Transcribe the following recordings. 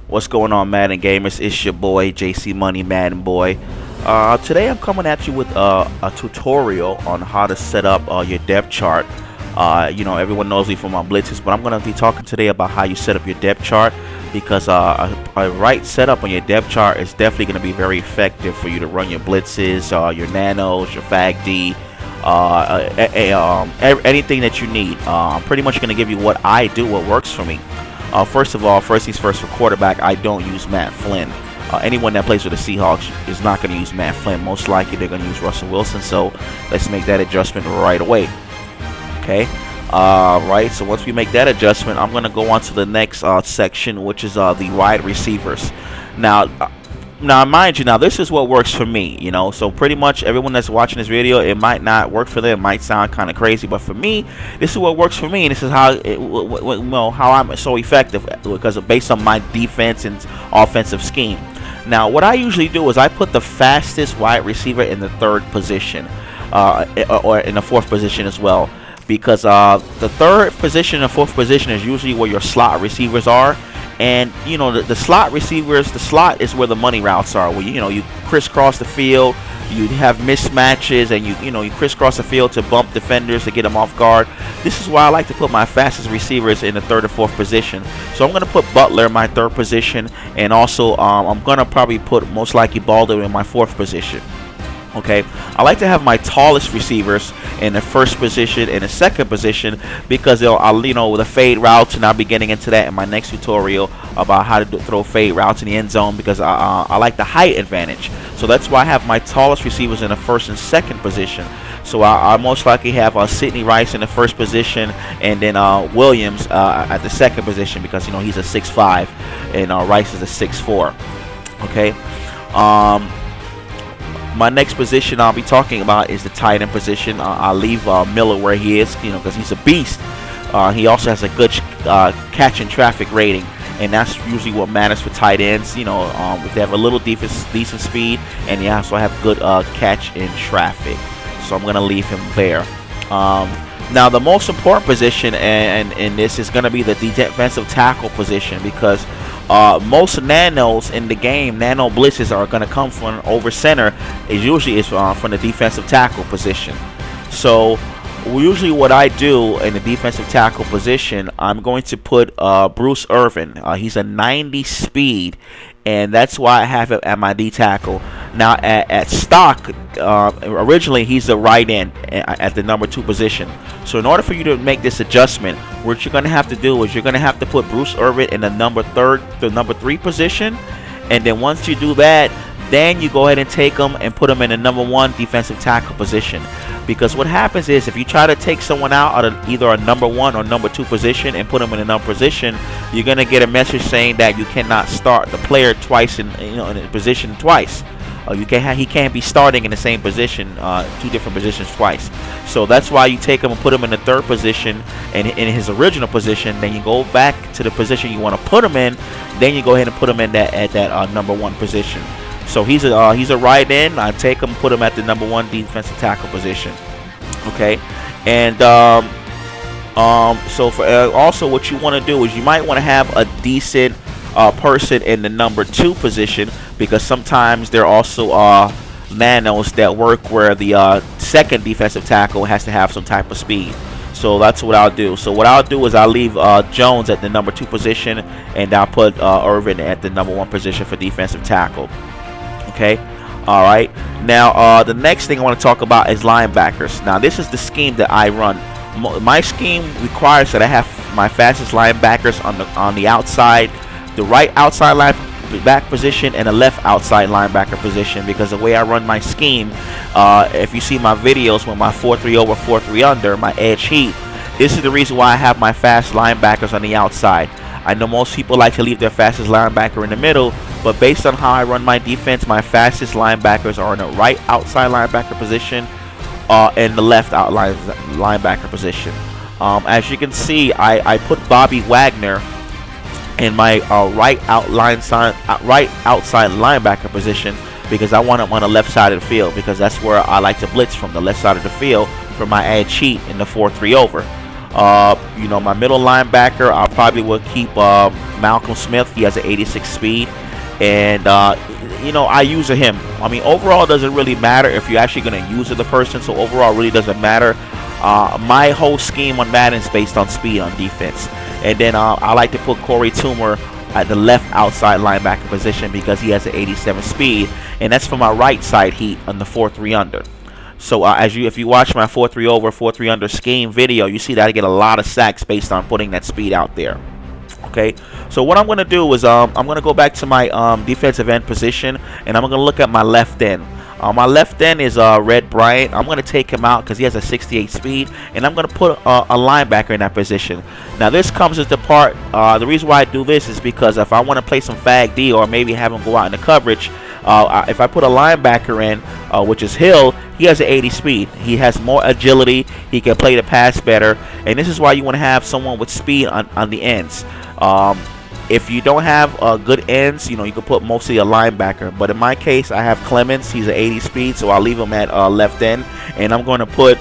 What's going on, Madden gamers? It's your boy JC Money Madden Boy. Today I'm coming at you with a tutorial on how to set up your depth chart. You know, everyone knows me from my blitzes, but I'm going to be talking today about how you set up your depth chart, because a right setup on your depth chart is definitely going to be very effective for you to run your blitzes, your nanos, your FAGD, anything that you need. I'm pretty much going to give you what I do, what works for me. First things first, for quarterback, I don't use Matt Flynn. Anyone that plays with the Seahawks is not going to use Matt Flynn. Most likely they're going to use Russell Wilson, so let's make that adjustment right away. Okay, right, so once we make that adjustment, I'm going to go on to the next section, which is the wide receivers. Now, mind you, this is what works for me, you know. So pretty much everyone that's watching this video, it might not work for them. It might sound kind of crazy, but for me, this is what works for me, and this is how how I'm so effective, because based on my defense and offensive scheme. Now, what I usually do is I put the fastest wide receiver in the third position, or in the fourth position as well, because the third position and fourth position is usually where your slot receivers are. And you know, the slot receivers, the slot is where the money routes are, where you crisscross the field, you have mismatches, and you crisscross the field to bump defenders to get them off guard. This is why I like to put my fastest receivers in the third or fourth position. So I'm going to put Butler in my third position, and also I'm going to probably put most likely Baldwin in my fourth position. Okay, I like to have my tallest receivers in the first position and the second position, because I'll the fade routes, and I'll be getting into that in my next tutorial about how to throw fade routes in the end zone, because I like the height advantage. So that's why I have my tallest receivers in the first and second position. So I most likely have Sidney Rice in the first position, and then Williams at the second position, because he's a 6'5", and Rice is a 6'4". Okay. My next position I'll be talking about is the tight end position. I'll leave Miller where he is, because he's a beast. He also has a good catch and traffic rating, and that's usually what matters for tight ends. If they have a little decent speed, and they also have good catch and traffic. So I'm going to leave him there. Now, the most important position in this is going to be the defensive tackle position, because most nanos in the game, nano blitzes, are going to come from over center. It usually is from the defensive tackle position. So usually what I do in the defensive tackle position, I'm going to put Bruce Irvin. He's a 90 speed, and that's why I have him at my D tackle. Now at stock, originally he's the right end at the number 2 position. So in order for you to make this adjustment, what you're going to have to do is you're going to have to put Bruce Irvin in the number 3 position, and then once you do that, then you go ahead and take him and put him in the number 1 defensive tackle position. Because what happens is, if you try to take someone out of either a number 1 or number 2 position and put him in another position, you're going to get a message saying that you cannot start the player twice in a position twice. He can't be starting in the same position, 2 different positions twice. So that's why you take him and put him in the 3rd position and in his original position. Then you go back to the position you want to put him in. Then you go ahead and put him in that number 1 position. So he's a right end. I take him, put him at the number 1 defensive tackle position. Okay, and so also what you want to do is you might want to have a decent person in the number 2 position, because sometimes there are also nanos that work where the 2nd defensive tackle has to have some type of speed. So that's what I'll do. So what I'll do is I'll leave Jones at the number 2 position, and I'll put Irvin at the number 1 position for defensive tackle. Okay. All right. Now the next thing I want to talk about is linebackers. Now this is the scheme that I run. My scheme requires that I have my fastest linebackers on the outside, the right outside linebacker position, and the left outside linebacker position, because the way I run my scheme, if you see my videos with my 4-3 over, 4-3 under, my edge heat, this is the reason why I have my fast linebackers on the outside. I know most people like to leave their fastest linebacker in the middle, but based on how I run my defense, my fastest linebackers are in the right outside linebacker position and the left outside linebacker position. As you can see, I put Bobby Wagner in my right outside linebacker position, because I want him on the left side of the field, because that's where I like to blitz, from the left side of the field, for my edge heat in the 4-3 over. You know, my middle linebacker, I probably would keep Malcolm Smith. He has an 86 speed, and you know, I use him. I mean, overall, it doesn't really matter if you're actually going to use the person. So overall, it really doesn't matter. My whole scheme on Madden is based on speed on defense, and then I like to put Corey Toomer at the left outside linebacker position because he has an 87 speed, and that's for my right side heat on the 4-3 under. So if you watch my 4-3 over, 4-3 under scheme video, you see that I get a lot of sacks based on putting that speed out there. Okay, so what I'm going to do is I'm going to go back to my defensive end position, and I'm going to look at my left end. My left end is Red Bryant. I'm going to take him out because he has a 68 speed, and I'm going to put a linebacker in that position. Now this comes as the part, the reason why I do this is because if I want to play some fag D or maybe have him go out in the coverage, if I put a linebacker in, which is Hill, he has an 80 speed. He has more agility. He can play the pass better, and this is why you want to have someone with speed on the ends. If you don't have good ends, you know, you can put mostly a linebacker. But in my case, I have Clemens. He's an 80 speed, so I'll leave him at left end. And I'm going to put,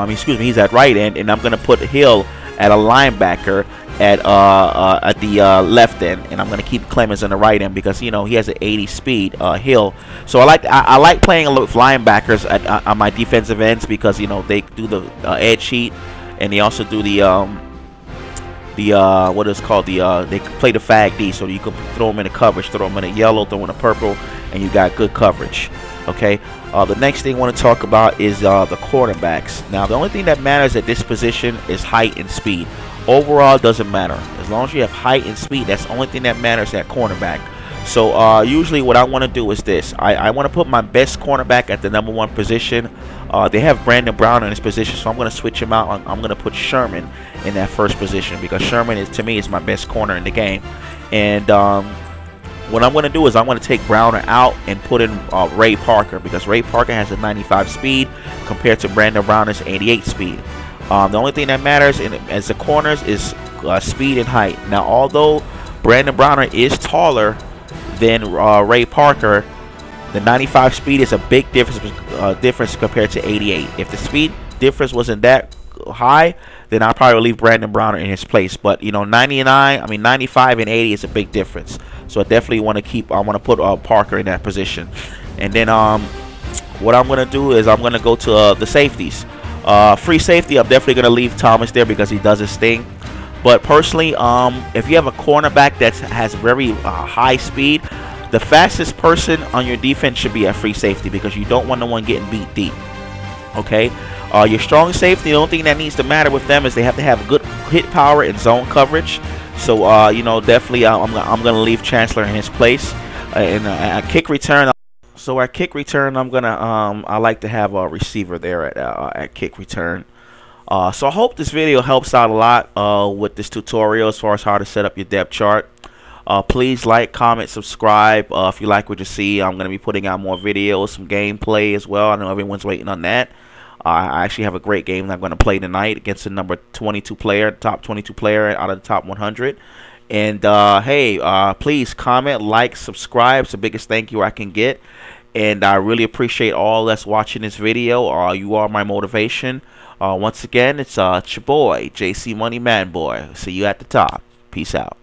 he's at right end, and I'm going to put Hill at a linebacker at the left end, and I'm going to keep Clemens on the right end because, you know, he has an 80 speed, Hill. So I like playing with linebackers on my defensive ends because, you know, they do the edge heat, and they also do the what is called they play the fag D, so you can throw them in the coverage, throw them in the yellow, throw them in the purple, and you got good coverage. Okay, the next thing I want to talk about is the quarterbacks. Now the only thing that matters at this position is height and speed. Overall, it doesn't matter. As long as you have height and speed, that's the only thing that matters at cornerback. So usually what I want to do is this. I want to put my best cornerback at the #1 position. They have Brandon Brown in this position, so I'm going to switch him out. I'm going to put Sherman in that first position because Sherman to me is my best corner in the game. And what I'm going to do is I'm going to take Browner out and put in Ray Parker because Ray Parker has a 95 speed compared to Brandon Browner's 88 speed. The only thing that matters as the corners is speed and height. Now, although Brandon Browner is taller than Ray Parker, the 95 speed is a big difference compared to 88. If the speed difference wasn't that high, then I'll probably leave Brandon Browner in his place. But you know, 95 and 80 is a big difference. So I definitely want to put Parker in that position. And then what I'm going to do is I'm going to go to the safeties. Free safety, I'm definitely going to leave Thomas there because he does his thing. But personally, if you have a cornerback that has very high speed, the fastest person on your defense should be a free safety because you don't want no one getting beat deep. Okay, your strong safety, the only thing that needs to matter with them is they have to have good hit power and zone coverage. So you know, definitely I'm gonna leave Chancellor in his place. And at kick return, so at kick return, I like to have a receiver there at kick return. So I hope this video helps out a lot with this tutorial as far as how to set up your depth chart. Please like, comment, subscribe if you like what you see. I'm going to be putting out more videos, some gameplay as well. I know everyone's waiting on that. I actually have a great game that I'm going to play tonight against the number 22 player, top 22 player out of the top 100. And hey, please comment, like, subscribe. It's the biggest thank you I can get. And I really appreciate all that's watching this video. You are my motivation. Once again, it's your boy, JC Money Man Boy. See you at the top. Peace out.